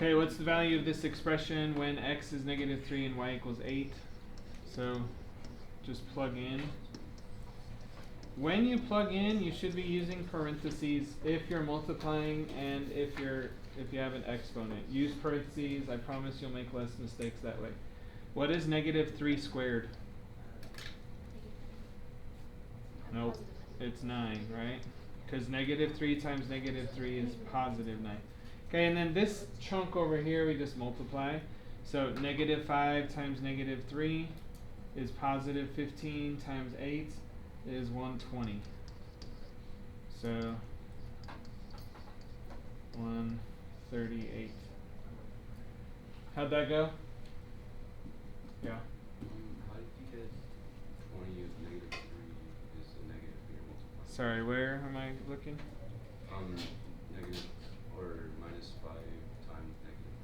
Okay, what's the value of this expression when x is negative 3 and y equals 8? So just plug in. When you plug in, you should be using parentheses if you're multiplying and if you have an exponent. Use parentheses. I promise you'll make less mistakes that way. What is negative 3 squared? Nope, it's 9, right? Because negative 3 times negative 3 is positive 9. Okay, and then this chunk over here we just multiply. So negative 5 times negative 3 is positive 15 times 8 is 120. So 138. How'd that go? Yeah. How did you get 20 is negative 3 is a negative 3 multiplied? Sorry, where am I looking? Negative or minus 5 times negative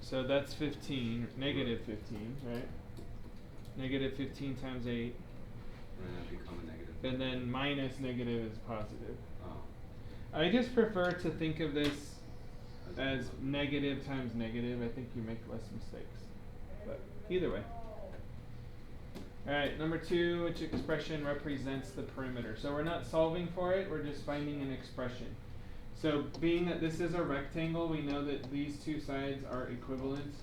3. So that's 15, negative 15, right? Negative 15 times 8. And then become a negative. And then minus negative is positive. Oh. I just prefer to think of this as negative times negative. I think you make less mistakes. But either way. Alright, number 2, which expression represents the perimeter? So we're not solving for it, we're just finding an expression. So being that this is a rectangle, we know that these two sides are equivalent,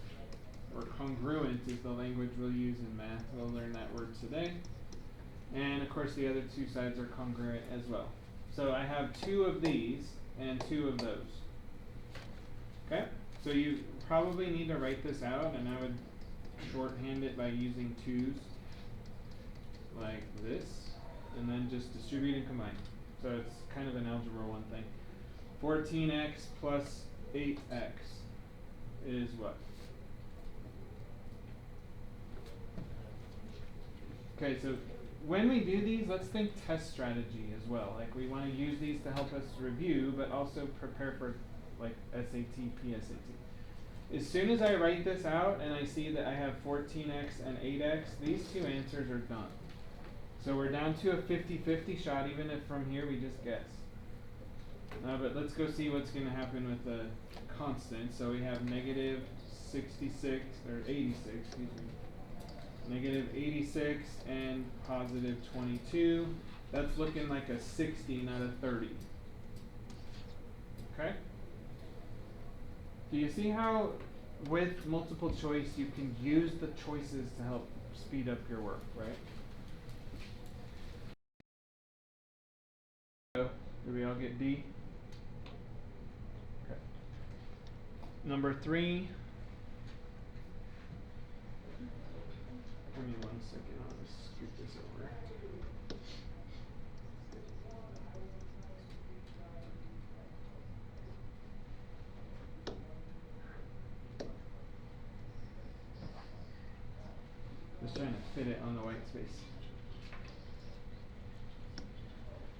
or congruent is the language we'll use in math. We'll learn that word today. And of course the other two sides are congruent as well. So I have 2 of these and 2 of those. Okay? So you probably need to write this out, and I would shorthand it by using 2's like this, and then just distribute and combine. So it's kind of an algebra 1 thing. 14x plus 8x is what? Okay, so when we do these, let's think test strategy as well. Like we want to use these to help us review, but also prepare for like SAT, PSAT. As soon as I write this out and I see that I have 14x and 8x, these two answers are done. So we're down to a 50-50 shot, even if from here we just guess. But let's go see what's going to happen with the constant. So we have negative 66, or 86, excuse me. Negative 86 and positive 22. That's looking like a 60, not a 30. Okay? Do you see how with multiple choice you can use the choices to help speed up your work, right? So, do we all get D? Okay. Number 3. Give me 1 second, I'll just scoot this over. Just trying to fit it on the white space.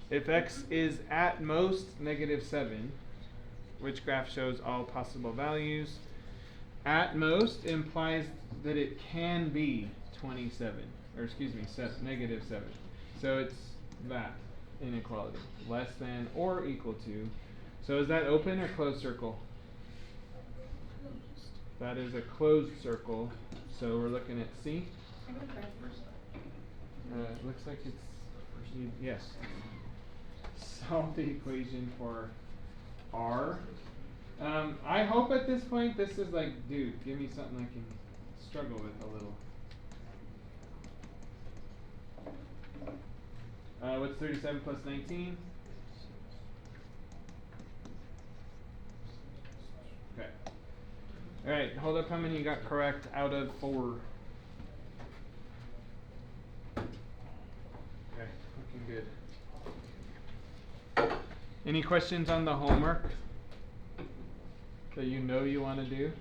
If x is at most negative 7, which graph shows all possible values? At most implies that it can be 27, or excuse me, negative 7. So it's that inequality, less than or equal to. So is that open or closed circle? That is a closed circle. So we're looking at C. Looks like it's, yes. Solve the equation for R. I hope at this point this is like, dude, give me something I can struggle with a little. What's 37 plus 19? Okay. Alright, hold up how many you got correct out of 4. Okay, looking good. Any questions on the homework that you know you want to do?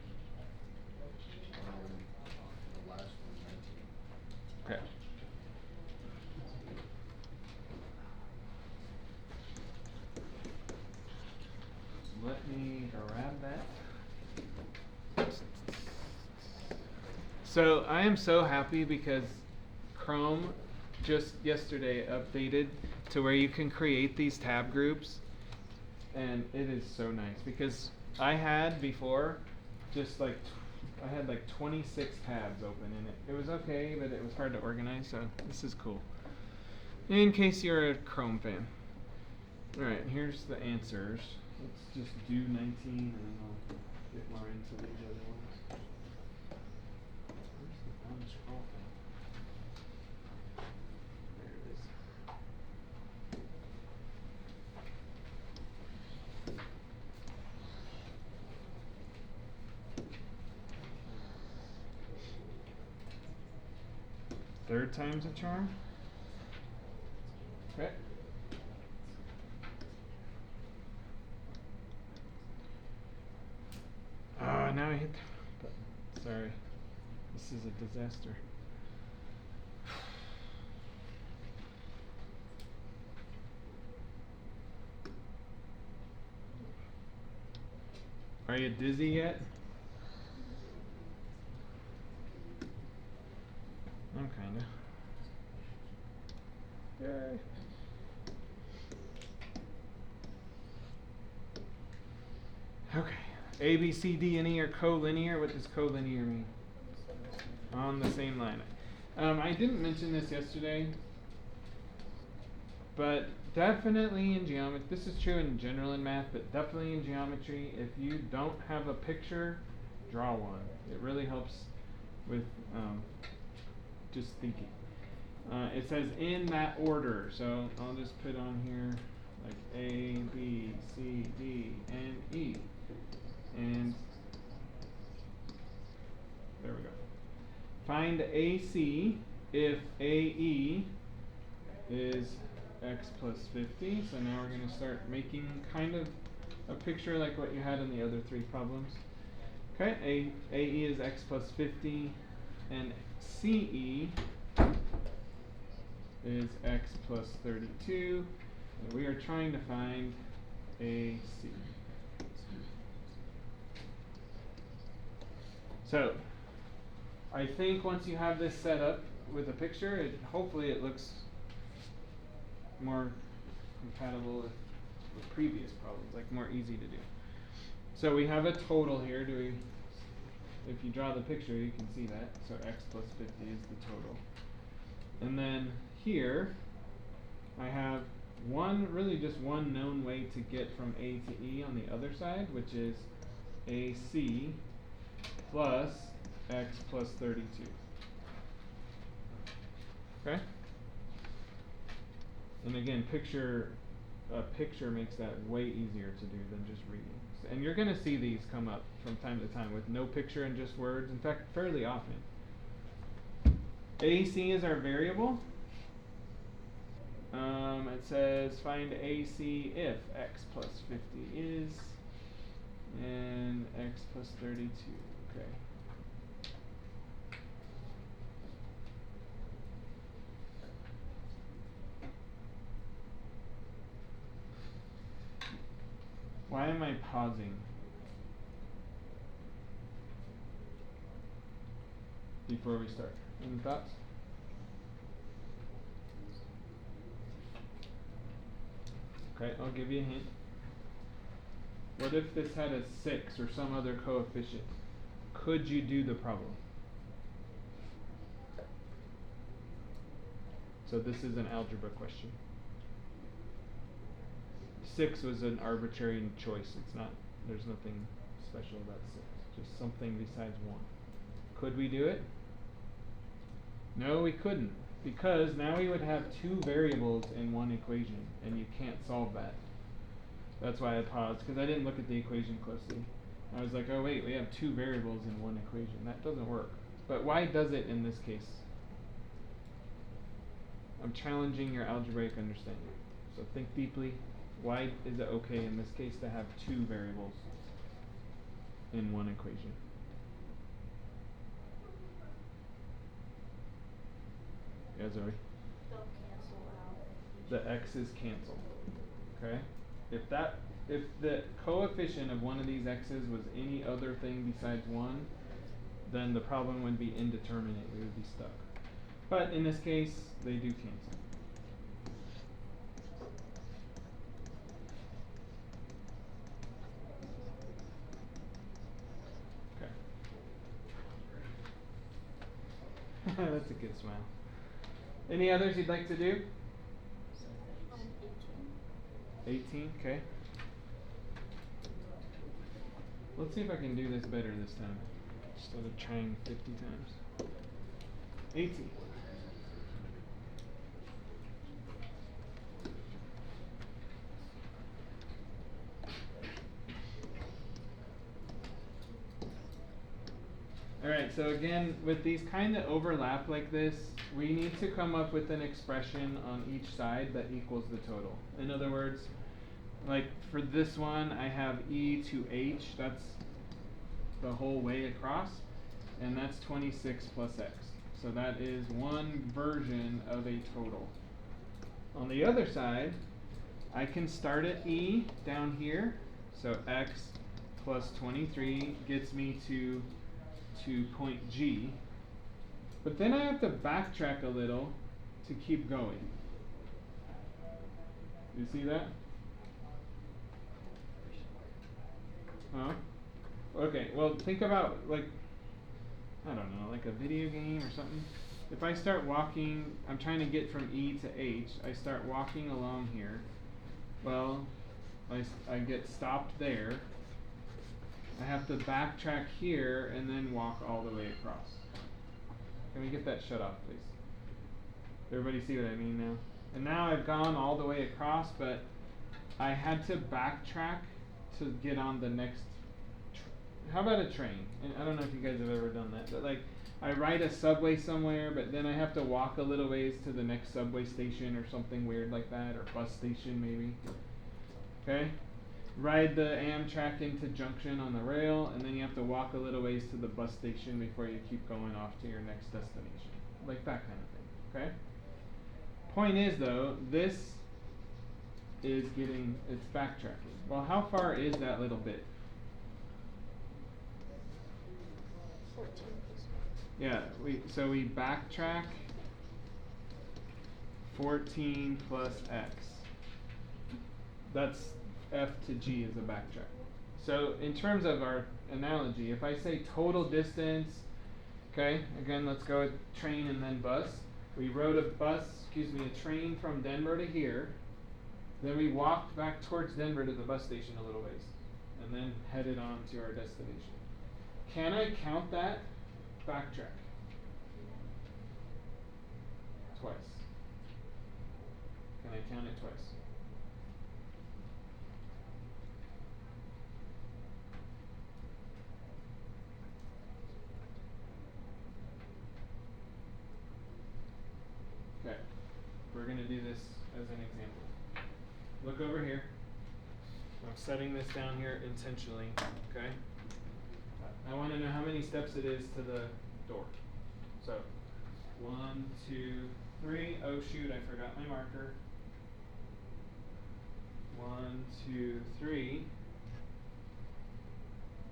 The last one, 19. Okay. Let me grab that. So I am so happy because Chrome just yesterday updated to where you can create these tab groups, and it is so nice because I had before just like I had like 26 tabs open in it. It was okay, but it was hard to organize, so this is cool. In case you're a Chrome fan. Alright, here's the answers. Let's just do 19 and then I'll get more into these other ones. Where's the unscroll thing? There it is. Third time's a charm. Okay. Now I hit the button. Sorry. This is a disaster. Are you dizzy yet? I'm kinda. Yay. Okay. A, B, C, D, and E are collinear. What does collinear mean? On the same line. I didn't mention this yesterday, but definitely in geometry, this is true in general in math, but definitely in geometry, if you don't have a picture, draw one. It really helps with just thinking. It says in that order, so I'll just put on here like A, B, C, D, and E. And there we go. Find AC if AE is x plus 50. So now we're going to start making kind of a picture like what you had in the other three problems. Okay, AE is x plus 50, and CE is x plus 32. And we are trying to find AC. So, I think once you have this set up with a picture, hopefully it looks more compatible with previous problems, like more easy to do. So we have a total here. If you draw the picture, you can see that. So x plus 50 is the total. And then here, I have really just one known way to get from A to E on the other side, which is AC plus x plus 32. Okay? And again, a picture makes that way easier to do than just reading. And you're going to see these come up from time to time with no picture and just words. In fact, fairly often. AC is our variable. It says find AC if x plus 50 is, and x plus 32. Okay. Why am I pausing? Before we start. Any thoughts? Okay, I'll give you a hint. What if this had a 6 or some other coefficient? Could you do the problem? So this is an algebra question. 6 was an arbitrary choice. There's nothing special about 6. Just something besides 1. Could we do it? No, we couldn't. Because now we would have two variables in one equation, and you can't solve that. That's why I paused, because I didn't look at the equation closely. I was like, oh wait, we have two variables in one equation. That doesn't work. But why does it in this case? I'm challenging your algebraic understanding. So think deeply. Why is it okay in this case to have two variables in one equation? Yeah, Zoe? They'll cancel out. The x's cancel. Okay? If the coefficient of one of these x's was any other thing besides 1, then the problem would be indeterminate. We would be stuck. But in this case, they do cancel. Okay. That's a good smile. Any others you'd like to do? 18. 18, okay. Let's see if I can do this better this time, instead of trying 50 times. 18. Alright, so again, with these kind of overlap like this, we need to come up with an expression on each side that equals the total. In other words, like for this one, I have e to h, that's the whole way across, and that's 26 plus x. So that is one version of a total. On the other side, I can start at e down here, so x plus 23 gets me to point G, but then I have to backtrack a little to keep going. You see that? Huh? Okay, well think about like, I don't know, like a video game or something. If I start walking, I'm trying to get from E to H, I start walking along here. Well, I get stopped there. I have to backtrack here and then walk all the way across. Can we get that shut off, please? Everybody see what I mean now? And now I've gone all the way across, but I had to backtrack to get on the next. How about a train? And I don't know if you guys have ever done that, but like I ride a subway somewhere, but then I have to walk a little ways to the next subway station or something weird like that, or bus station maybe. Okay? Ride the Amtrak into Junction on the rail, and then you have to walk a little ways to the bus station before you keep going off to your next destination. Like that kind of thing, okay? Point is though, this is it's backtracking. Well, how far is that little bit? 14 plus Yeah, we backtrack 14 plus x. That's f to g is a backtrack. So in terms of our analogy, if I say total distance, okay, again let's go with train and then bus. We rode a train from Denver to here, then we walked back towards Denver to the bus station a little ways, and then headed on to our destination. Can I count that backtrack? Twice. Can I count it twice? Okay, we're going to do this as an example. Look over here. I'm setting this down here intentionally, okay? I want to know how many steps it is to the door. So, 1, 2, 3. Oh shoot, I forgot my marker. 1, 2, 3.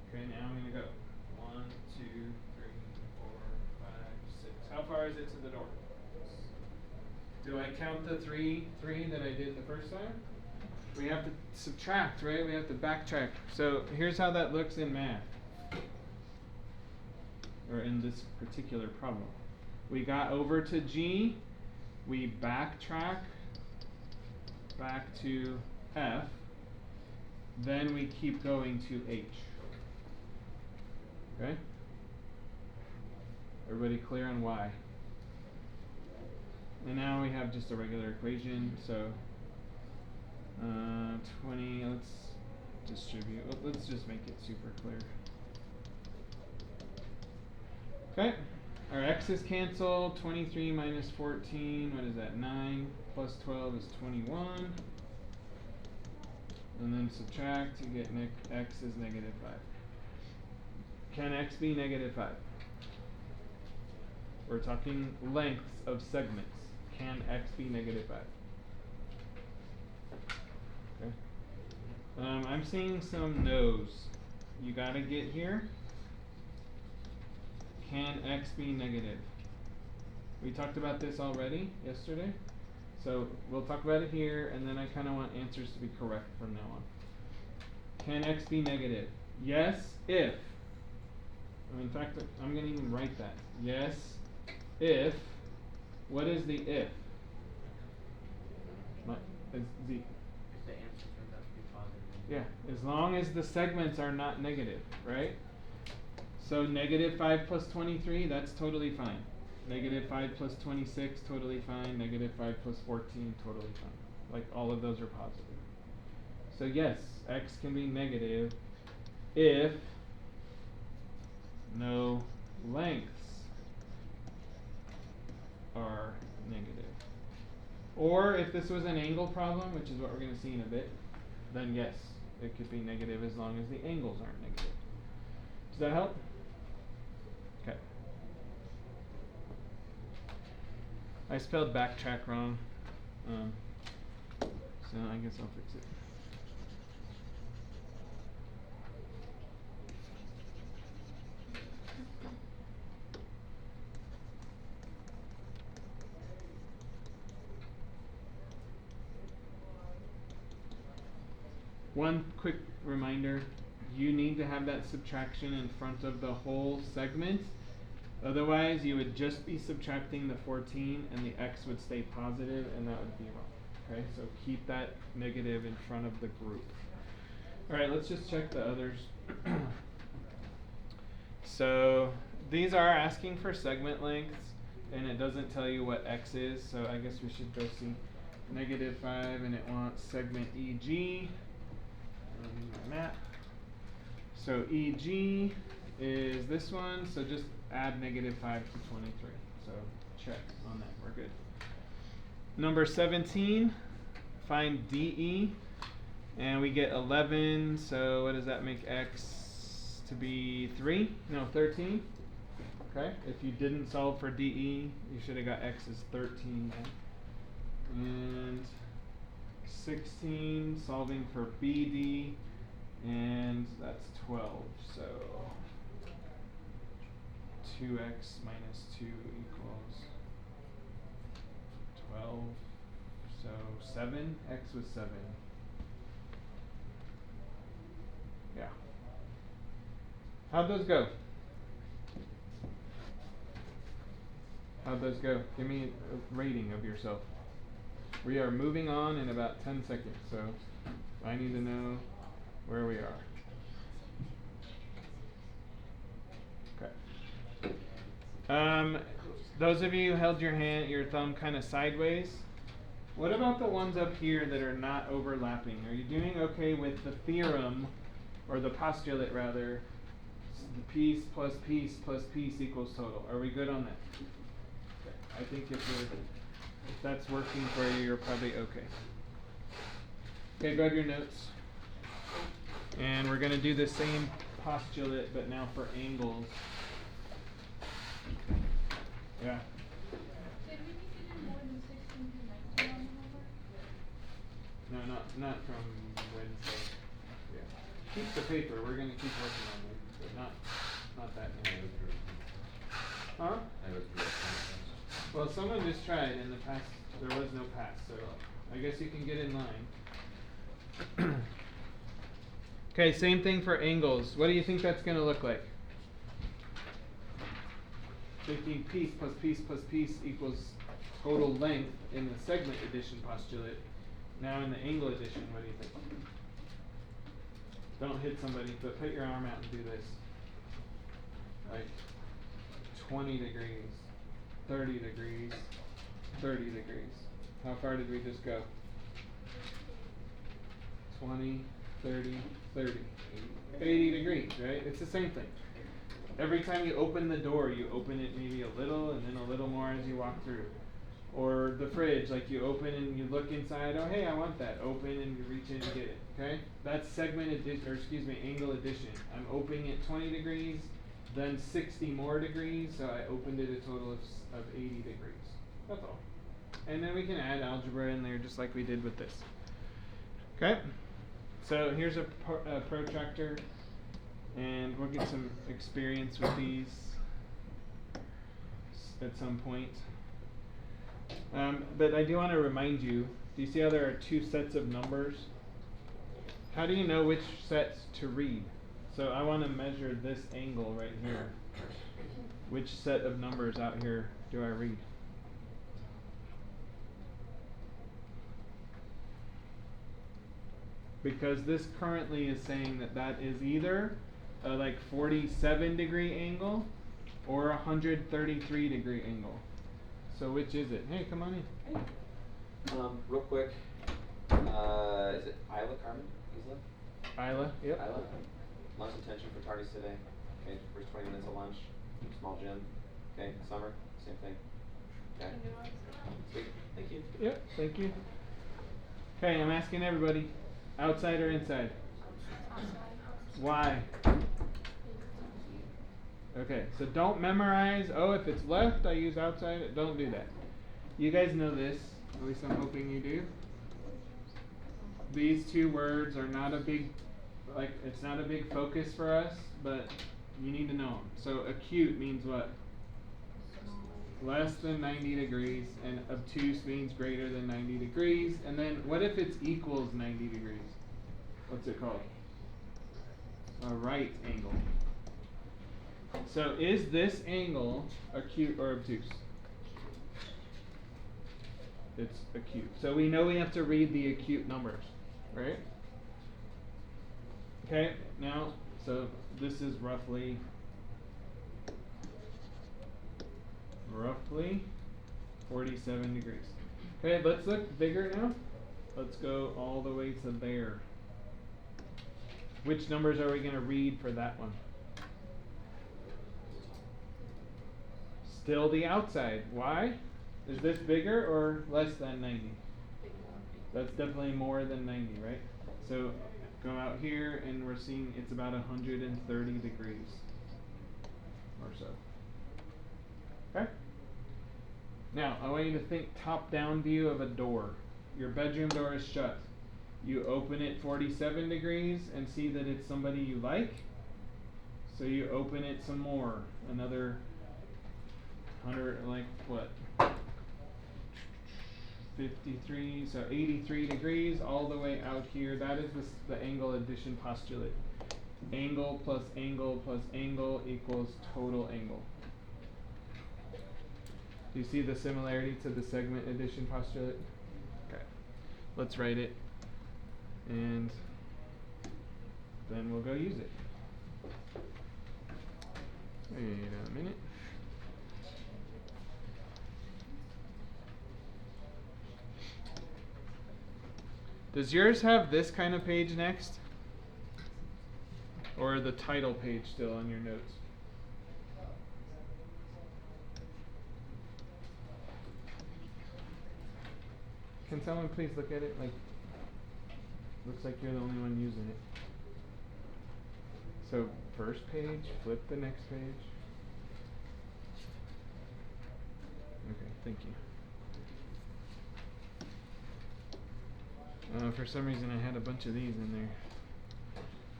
Okay, now I'm going to go. 1, 2, 3, 4, 5, 6. How far is it to the door? Do I count the three that I did the first time? We have to subtract, right? We have to backtrack. So here's how that looks in math, or in this particular problem. We got over to G, we backtrack back to F, then we keep going to H. Okay? Everybody clear on why? And now we have just a regular equation, so 20, let's distribute, let's just make it super clear. Okay, our x's cancel, 23 minus 14, what is that, 9, plus 12 is 21. And then subtract to get x is negative 5. Can x be negative 5? We're talking lengths of segments. Can x be negative 5? Okay. I'm seeing some no's. You gotta get here. Can x be negative? We talked about this already yesterday. So we'll talk about it here, and then I kind of want answers to be correct from now on. Can x be negative? Yes, if. In fact, I'm going to even write that. Yes, if, what is the if? Is the, If the answer turns out to be positive. yeah, as long as the segments are not negative, right? So negative 5 plus 23, that's totally fine. Negative 5 plus 26, totally fine. Negative 5 plus 14, totally fine. Like all of those are positive. So yes, x can be negative if no lengths are negative. Or if this was an angle problem, which is what we're going to see in a bit, then yes, it could be negative as long as the angles aren't negative. Does that help? Okay. I spelled backtrack wrong, so I guess I'll fix it. One quick reminder, you need to have that subtraction in front of the whole segment. Otherwise, you would just be subtracting the 14 and the x would stay positive and that would be wrong. Okay, so keep that negative in front of the group. Alright, let's just check the others. So these are asking for segment lengths and it doesn't tell you what x is, so I guess we should go see negative 5 and it wants segment EG. My map. So EG is this one, so just add negative 5 to 23. So check on that, we're good. Number 17, find DE, and we get 11, so what does that make x to be 3? No, 13. Okay, if you didn't solve for DE, you should have got x as 13 then. And 16, solving for BD, and that's 12, so 2x minus 2 equals 12, so 7, x was 7. Yeah. How'd those go? How'd those go? Give me a rating of yourself. We are moving on in about 10 seconds, so I need to know where we are. Okay. Those of you who held your thumb kind of sideways, what about the ones up here that are not overlapping? Are you doing okay with the theorem, or the postulate rather, the piece plus piece plus piece equals total? Are we good on that? Okay. I think if that's working for you, you're probably okay. Okay, grab your notes. And we're going to do the same postulate, but now for angles. Yeah. Did we need to do more than 16 to 19 on the homework? No, not from Wednesday. Yeah. Keep the paper. We're going to keep working on it, but not that many. Huh? Well, someone just tried in the past. There was no pass, so I guess you can get in line. Okay, same thing for angles. What do you think that's going to look like? Taking piece plus piece plus piece equals total length in the segment addition postulate. Now in the angle addition, what do you think? Don't hit somebody, but put your arm out and do this. Like 20 degrees, 30 degrees, 30 degrees. How far did we just go? 20, 30, 30. 80 degrees, right? It's the same thing. Every time you open the door, you open it maybe a little and then a little more as you walk through. Or the fridge, like you open and you look inside, oh hey, I want that. Open and you reach in and get it, okay? That's segment addition, or excuse me, angle addition. I'm opening it 20 degrees, then 60 more degrees, so I opened it a total of 80 degrees. That's all. And then we can add algebra in there just like we did with this. Okay? So here's a protractor, and we'll get some experience with these at some point. But I do want to remind you, do you see how there are two sets of numbers? How do you know which sets to read? So I want to measure this angle right here. Which set of numbers out here do I read? Because this currently is saying that that is either a like 47-degree angle or a 133-degree angle. So which is it? Hey, come on in. Real quick, is it Isla Carmen? Isla, yep. Isla? Lunch attention for tardies today. Okay, first 20 minutes of lunch, small gym. Okay, summer, same thing. Okay. Sweet, thank you. Yep, thank you. Okay, I'm asking everybody, outside or inside? Why? Okay, so don't memorize, oh, if it's left, I use outside. Don't do that. You guys know this, at least I'm hoping you do. These two words are not a big, like, it's not a big focus for us, but you need to know them. So acute means what? Less than 90 degrees, and obtuse means greater than 90 degrees. And then what if it's equals 90 degrees? What's it called? A right angle. So is this angle acute or obtuse? It's acute. So we know we have to read the acute numbers, right? Okay, now, so this is roughly 47 degrees. Okay, let's look bigger now. Let's go all the way to there. Which numbers are we going to read for that one? Still the outside. Why? Is this bigger or less than 90? That's definitely more than 90, right? So go out here and we're seeing it's about 130 degrees or so. Okay? Now, I want you to think top-down view of a door. Your bedroom door is shut. You open it 47 degrees and see that it's somebody you like. So you open it some more, another 100, like what? 53, so 83 degrees all the way out here. That is the angle addition postulate. Angle plus angle plus angle equals total angle. Do you see the similarity to the segment addition postulate? Okay, let's write it, and then we'll go use it. Wait a minute. Does yours have this kind of page next? Or the title page still on your notes? Can someone please look at it? Like, looks like you're the only one using it. So first page, flip the next page. Okay, thank you. For some reason I had a bunch of these in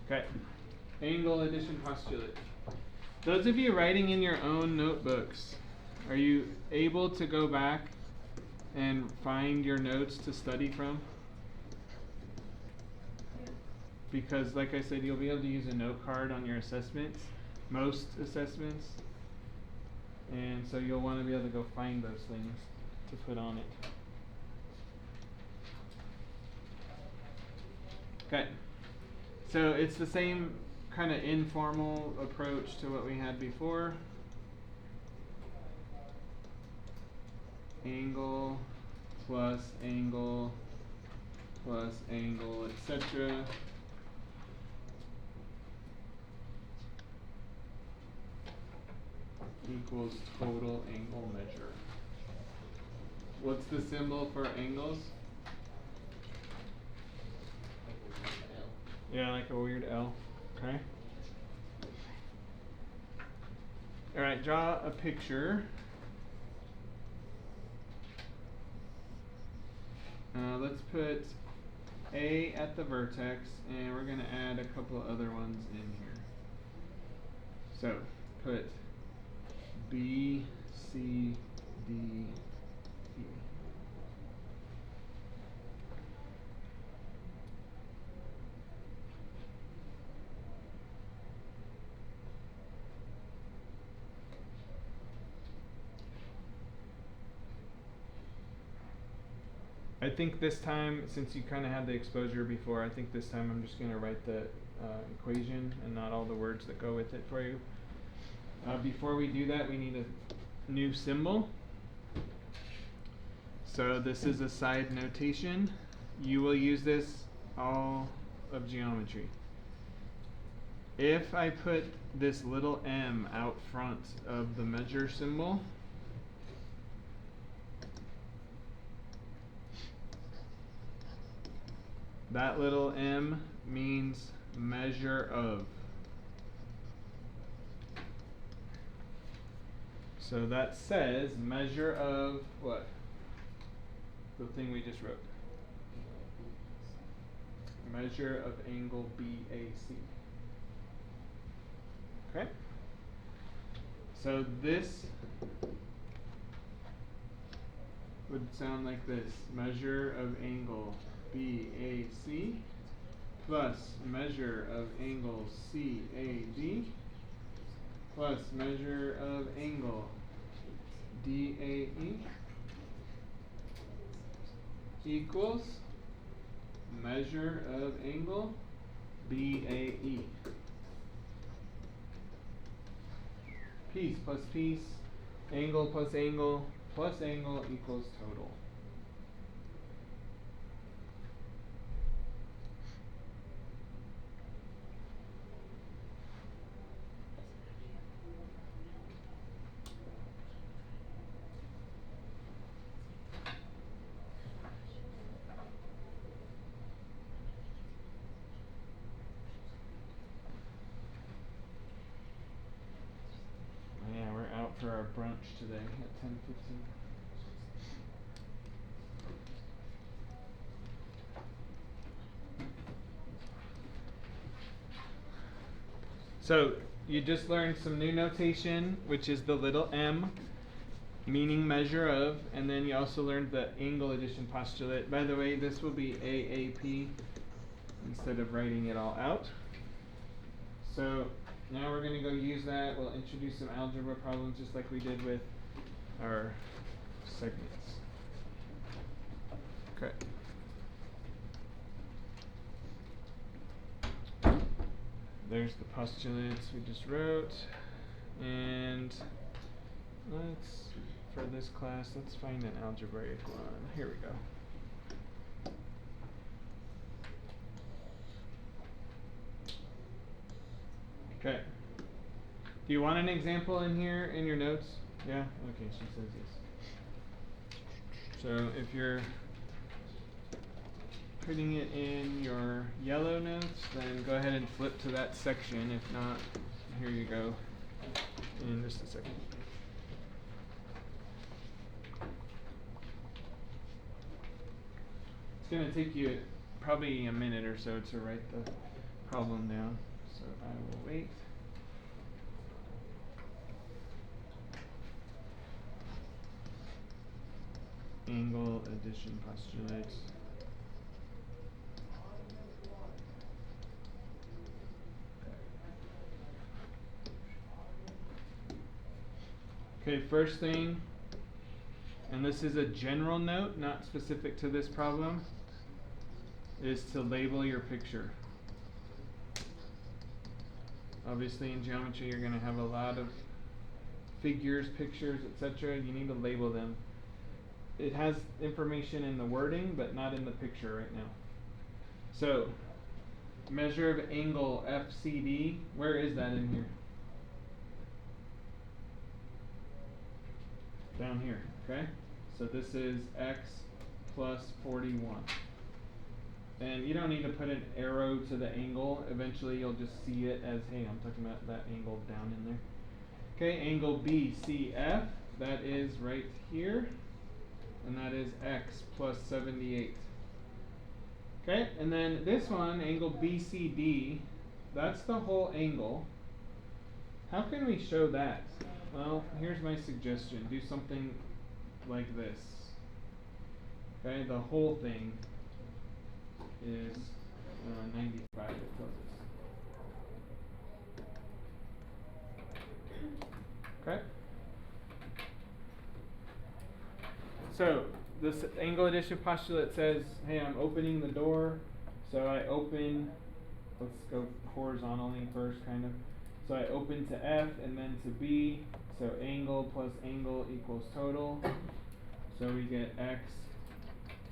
there. Okay, angle addition postulate. Those of you writing in your own notebooks, are you able to go back and find your notes to study from? Because like I said, you'll be able to use a note card on your assessments, most assessments, and so you'll want to be able to go find those things to put on it. Okay, so it's the same kind of informal approach to what we had before. Angle plus angle plus angle, etc. equals total angle measure. What's the symbol for angles? Yeah, like a weird L. Okay. Alright, draw a picture. Let's put A at the vertex, and we're going to add a couple of other ones in here. So, put B, C, D, E. I think this time, since you kind of had the exposure before, I think this time I'm just going to write the equation and not all the words that go with it for you. Before we do that, we need a new symbol. So this is a side notation. You will use this all of geometry. If I put this little m out front of the measure symbol, that little m means measure of. So that says measure of what? The thing we just wrote. Measure of angle BAC. Okay? So this would sound like this. Measure of angle BAC plus measure of angle CAD plus measure of angle DAE equals measure of angle BAE. Piece plus piece, angle plus angle equals total. Yeah, we're out for our brunch today at 10:15. So you just learned some new notation, which is the little m, meaning measure of, and then you also learned the angle addition postulate. By the way, this will be AAP instead of writing it all out. So now we're going to go use that. We'll introduce some algebra problems just like we did with our segments. Okay. There's the postulates we just wrote. And let's, for this class, let's find an algebraic one. Here we go. Okay. Do you want an example in here in your notes? Yeah? Okay, she says yes. So if you're putting it in your yellow notes, then go ahead and flip to that section. If not, here you go in just a second. It's going to take you probably a minute or so to write the problem down. So I will wait. Angle addition postulates. Okay, first thing, and this is a general note, not specific to this problem, is to label your picture. Obviously in geometry you're going to have a lot of figures, pictures, etc. You need to label them. It has information in the wording, but not in the picture right now. So, measure of angle FCD, where is that in here? Down here, okay? So this is x plus 41. And you don't need to put an arrow to the angle. Eventually you'll just see it as, hey, I'm talking about that angle down in there. Okay, angle BCF, that is right here. And that is x plus 78. Okay, and then this one, angle BCD, that's the whole angle. How can we show that? Well, here's my suggestion. Do something like this. Okay, the whole thing is 95, it tells us. Okay? So, this angle addition postulate says, hey, I'm opening the door, so I open, let's go horizontally first, kind of. So I open to F and then to B, so angle plus angle equals total. So we get x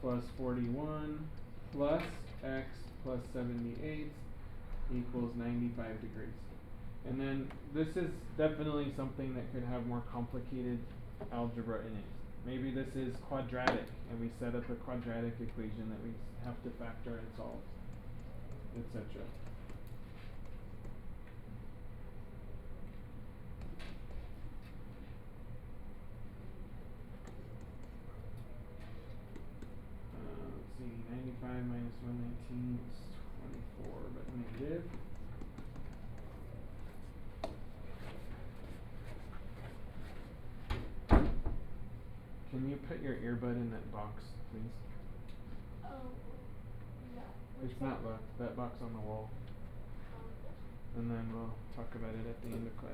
plus 41 plus x plus 78 equals 95 degrees. And then this is definitely something that could have more complicated algebra in it. Maybe this is quadratic, and we set up a quadratic equation that we have to factor and solve, etc. Let's see, 95 minus 119 is 24, but negative. Can you put your earbud in that box, please? Oh, yeah. It's not locked, that box on the wall. And then we'll talk about it at the end of class.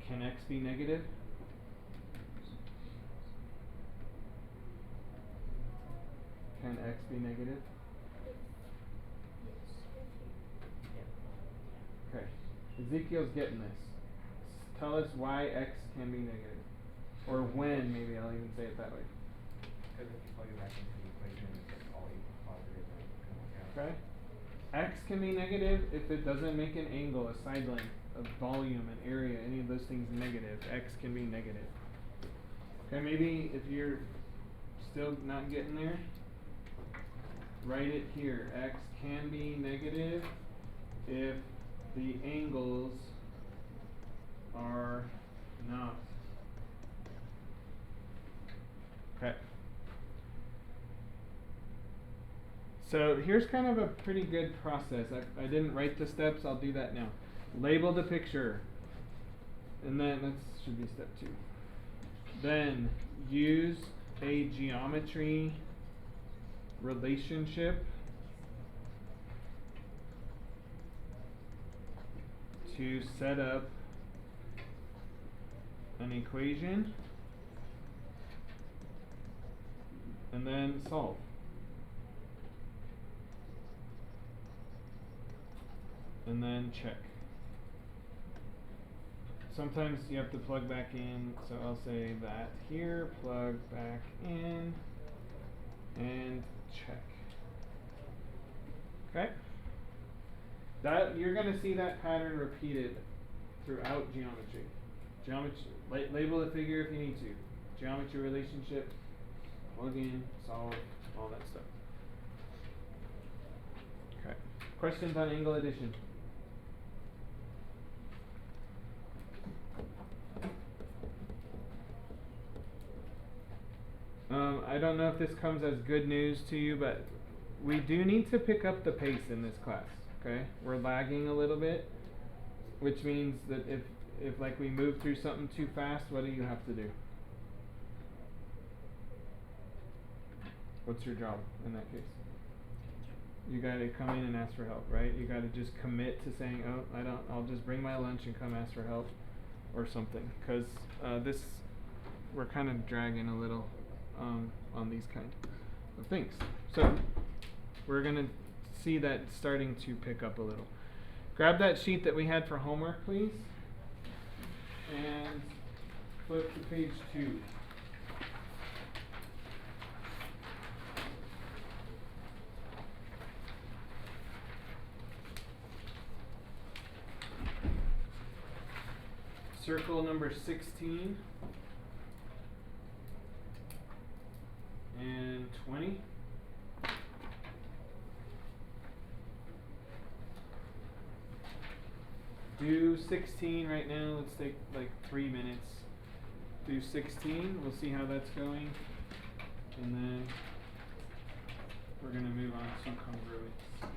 Can x be negative? Can x be negative? Okay. Ezekiel's getting this. Tell us why x can be negative. Or when, maybe I'll even say it that way. Because if you plug it back into the equation, it's all equal positive and it can work out. Okay. X can be negative if it doesn't make an angle, a side length, a volume, an area, any of those things negative. X can be negative. Okay, maybe if you're still not getting there, write it here. X can be negative if the angles are not. Okay. So here's kind of a pretty good process. I didn't write the steps, I'll do that now. Label the picture. And then that should be step 2. Then use a geometry relationship to set up an equation and then solve. And then check. Sometimes you have to plug back in, so I'll say that here, plug back in, and check. Okay? That you're going to see that pattern repeated throughout geometry. Label the figure if you need to. Geometry relationship, plug in, solve, all that stuff. Okay. Questions on angle addition? I don't know if this comes as good news to you, but we do need to pick up the pace in this class. Okay, we're lagging a little bit, which means that if like we move through something too fast, what do you have to do? What's your job in that case? You gotta come in and ask for help, right? You gotta just commit to saying, oh, I'll just bring my lunch and come ask for help, or something, because we're kind of dragging a little on these kind of things. So we're gonna see that starting to pick up a little. Grab that sheet that we had for homework, please, and flip to page 2. Circle number 16 and 20. Do 16 right now. Let's take like 3 minutes. Do 16. We'll see how that's going. And then we're going to move on to congruence.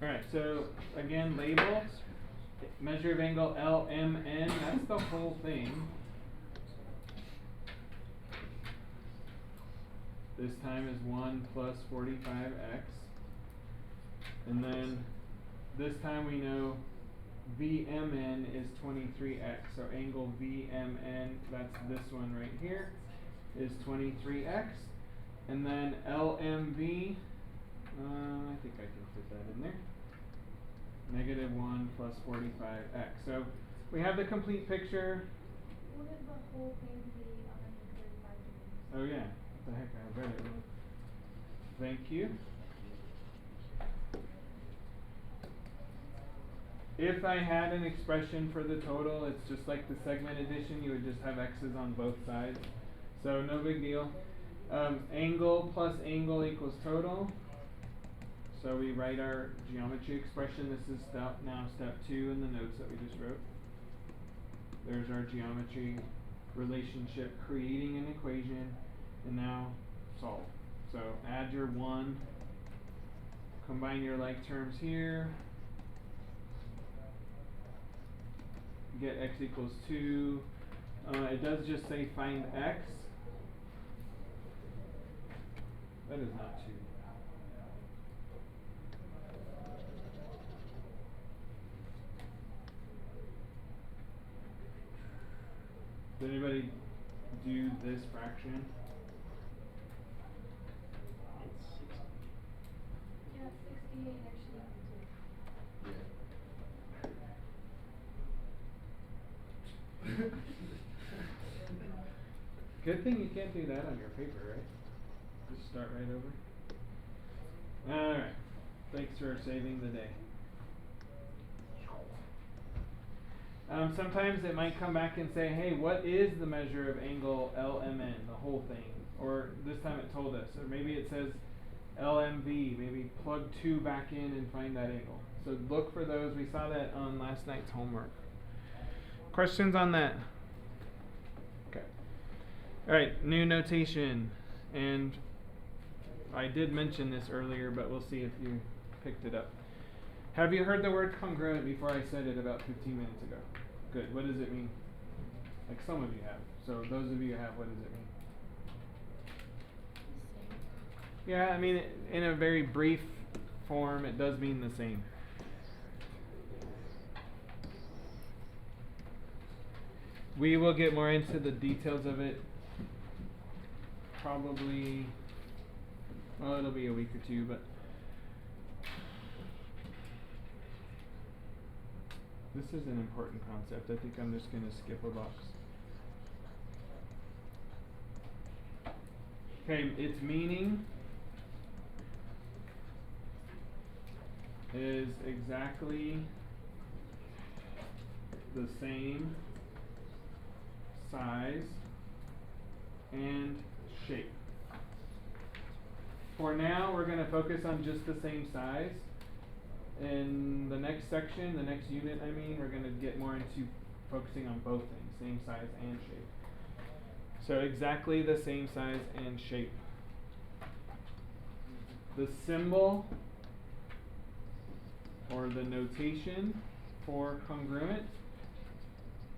Alright, so again, label. Measure of angle LMN. That's the whole thing. This time is 1 plus 45x. And then this time we know VMN is 23x. So angle VMN, that's this one right here, is 23x. And then LMV, I think I can fit that in there. -1 plus 45x. So we have the complete picture. Wouldn't the whole thing be 135 degrees? Oh yeah, what the heck, I read it wrong. Thank you. If I had an expression for the total, it's just like the segment addition, you would just have x's on both sides. So no big deal. Angle plus angle equals total. So we write our geometry expression. This is step 2 in the notes that we just wrote. There's our geometry relationship, creating an equation, and now solve. So add your 1, combine your like terms here, get x equals 2. It does just say find x. That is not 2. Did anybody do this fraction? Yeah, 68 actually. Good thing you can't do that on your paper, right? Just start right over. Alright. Thanks for saving the day. Sometimes it might come back and say, hey, what is the measure of angle LMN, the whole thing? Or this time it told us. Or maybe it says LMV. Maybe plug 2 back in and find that angle. So look for those. We saw that on last night's homework. Questions on that? Okay. Alright, new notation. And I did mention this earlier, but we'll see if you picked it up. Have you heard the word congruent before I said it about 15 minutes ago? Good. What does it mean? Like some of you have. So those of you who have, what does it mean? Yeah, I mean, in a very brief form, it does mean the same. We will get more into the details of it probably, well, it'll be a week or two, but this is an important concept. I think I'm just going to skip a box. Okay, its meaning is exactly the same size and shape. For now, we're going to focus on just the same size. In the next section, the next unit, I mean, we're going to get more into focusing on both things, same size and shape. So exactly the same size and shape. The symbol or the notation for congruent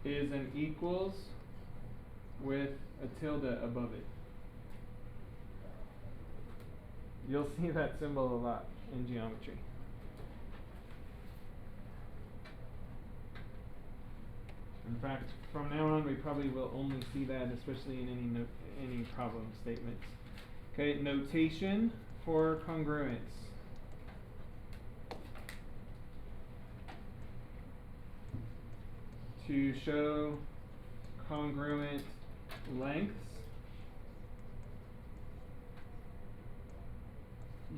is an equals with a tilde above it. You'll see that symbol a lot in geometry. In fact, from now on, we probably will only see that, especially in any problem statements. Okay, notation for congruence. To show congruent lengths,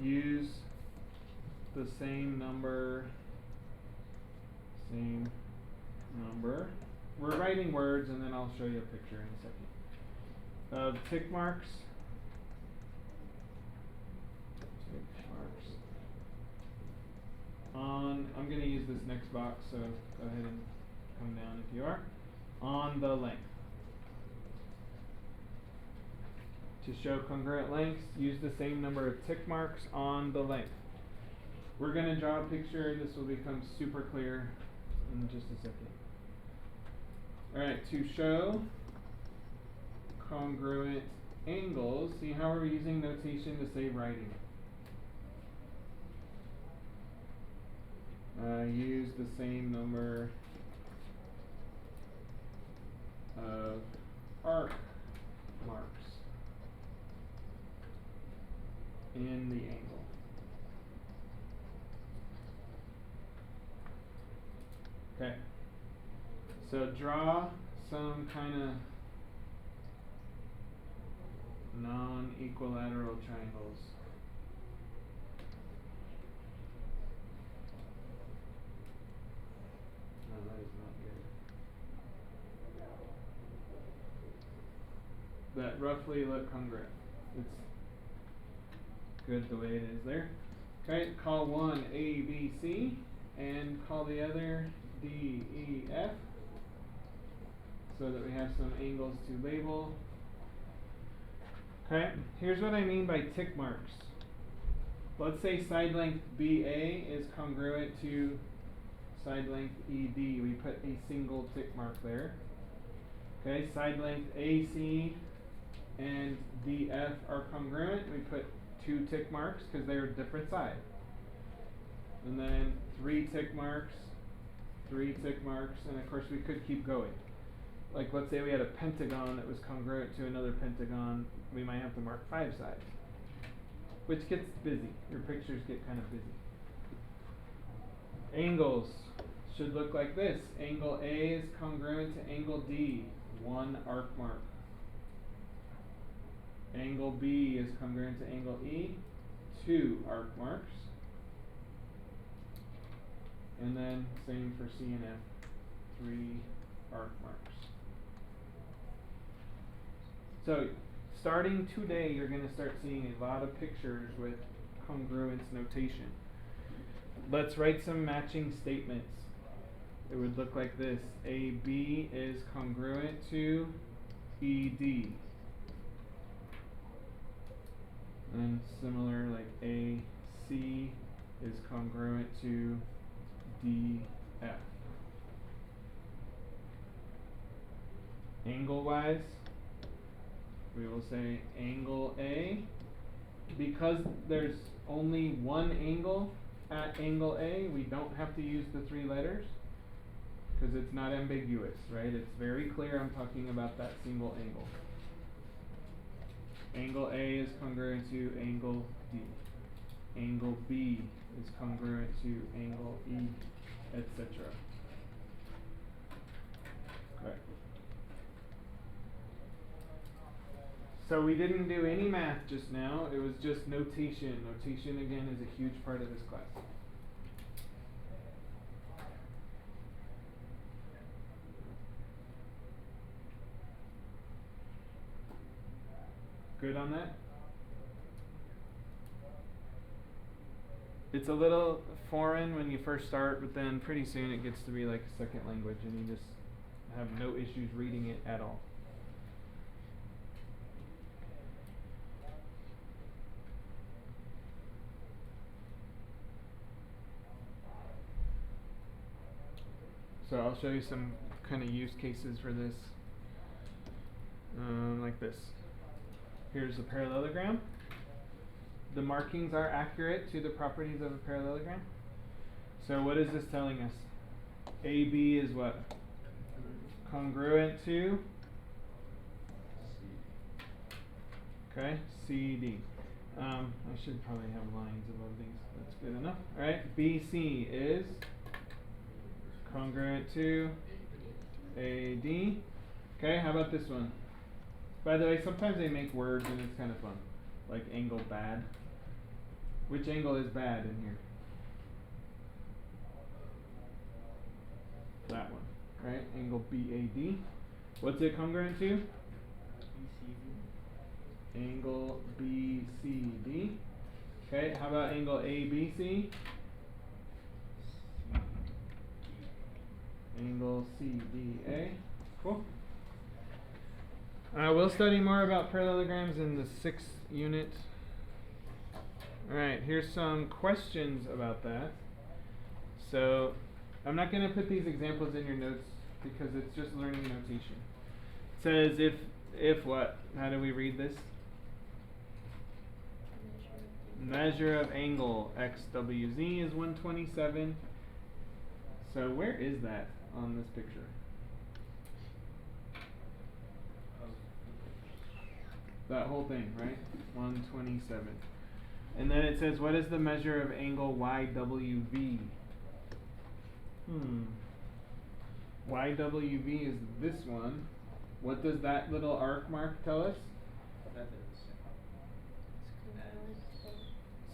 use the same number. We're writing words, and then I'll show you a picture in a second. Of tick marks. I'm going to use this next box, so go ahead and come down if you are. On the length. To show congruent lengths, use the same number of tick marks on the length. We're going to draw a picture. This will become super clear in just a second. Alright, to show congruent angles, see how we're using notation to save writing. use the same number of arc marks in the angle. Okay, so draw some kind of non-equilateral triangles. No, that is not good. That roughly look congruent. It's good the way it is there. Okay, call one A, B, C, and call the other D, E, F, so that we have some angles to label. Okay, here's what I mean by tick marks. Let's say side length BA is congruent to side length ED. We put a single tick mark there. Okay, side length AC and DF are congruent. We put 2 tick marks because they're different sides. And then 3 tick marks, 3 tick marks, and of course we could keep going. Like let's say we had a pentagon that was congruent to another pentagon, we might have to mark 5 sides, which gets busy. Your pictures get kind of busy. Angles should look like this. Angle A is congruent to angle D, 1 arc mark. Angle B is congruent to angle E, 2 arc marks. And then same for C and F, 3 arc marks. So starting today, you're going to start seeing a lot of pictures with congruence notation. Let's write some matching statements. It would look like this. AB is congruent to ED. And similar, like AC is congruent to DF. Angle-wise, we will say angle A. Because there's only one angle at angle A, we don't have to use the 3 letters because it's not ambiguous, right? It's very clear I'm talking about that single angle. Angle A is congruent to angle D. Angle B is congruent to angle E, etc. Okay. So we didn't do any math just now, it was just notation. Notation again is a huge part of this class. Good on that? It's a little foreign when you first start, but then pretty soon it gets to be like a second language and you just have no issues reading it at all. So I'll show you some kind of use cases for this, like this. Here's a parallelogram. The markings are accurate to the properties of a parallelogram. So what is this telling us? AB is what? Congruent to? Okay, CD. I should probably have lines above these. That's good enough. Alright, BC is congruent to AD. Okay, how about this one? By the way, sometimes they make words and it's kind of fun. Like angle bad. Which angle is bad in here? That one, right? Angle BAD. What's it congruent to? Angle BCD. Okay, how about angle ABC? Angle CDA. Cool. We'll study more about parallelograms in the 6th unit. Alright, here's some questions about that. So, I'm not going to put these examples in your notes because it's just learning notation. It says if what? How do we read this? Measure of angle XWZ is 127 So where is that on this picture? That whole thing, right? 127. And then it says, what is the measure of angle YWV? YWV is this one. What does that little arc mark tell us? That is.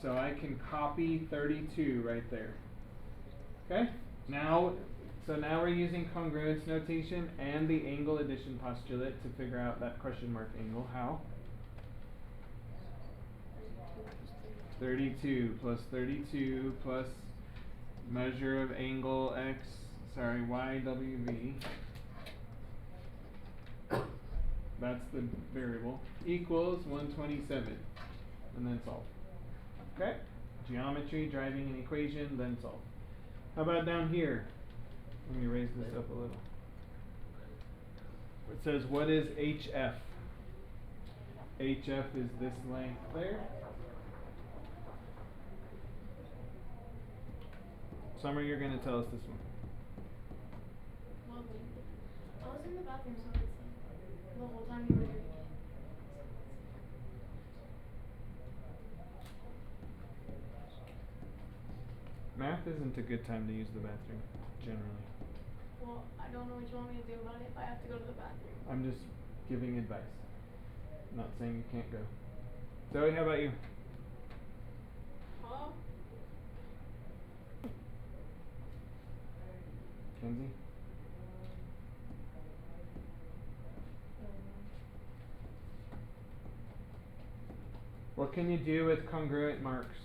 So I can copy 32 right there. Okay? Now we're using congruence notation and the angle addition postulate to figure out that question mark angle. How? 32 plus measure of angle YWV. That's the variable. Equals 127. And then solve. Okay? Geometry, driving an equation, then solve. How about down here? Let me raise this up a little. It says, what is HF? HF is this length there. Summer, you're going to tell us this one. Well, I was in the bathroom, so it's the whole time you were doing it. Math isn't a good time to use the bathroom, generally. Well, I don't know what you want me to do about it if I have to go to the bathroom. I'm just giving advice. I'm not saying you can't go. Zoe, how about you? Huh? Kenzie? What can you do with congruent marks?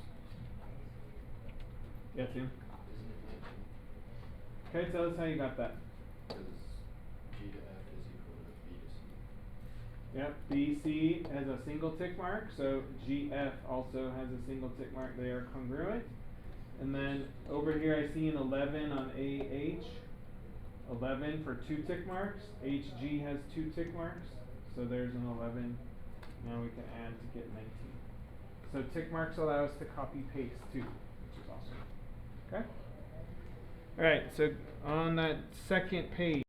Yes, Tim? Okay, tell us how you got that. Because G to F is equal to B to C. Yep, BC has a single tick mark, so GF also has a single tick mark. They are congruent. And then over here I see an 11 on AH. 11 for 2 tick marks. HG has 2 tick marks, so there's an 11. Now we can add to get 19. So tick marks allow us to copy paste too, which is awesome. Okay? Alright, so on that second page,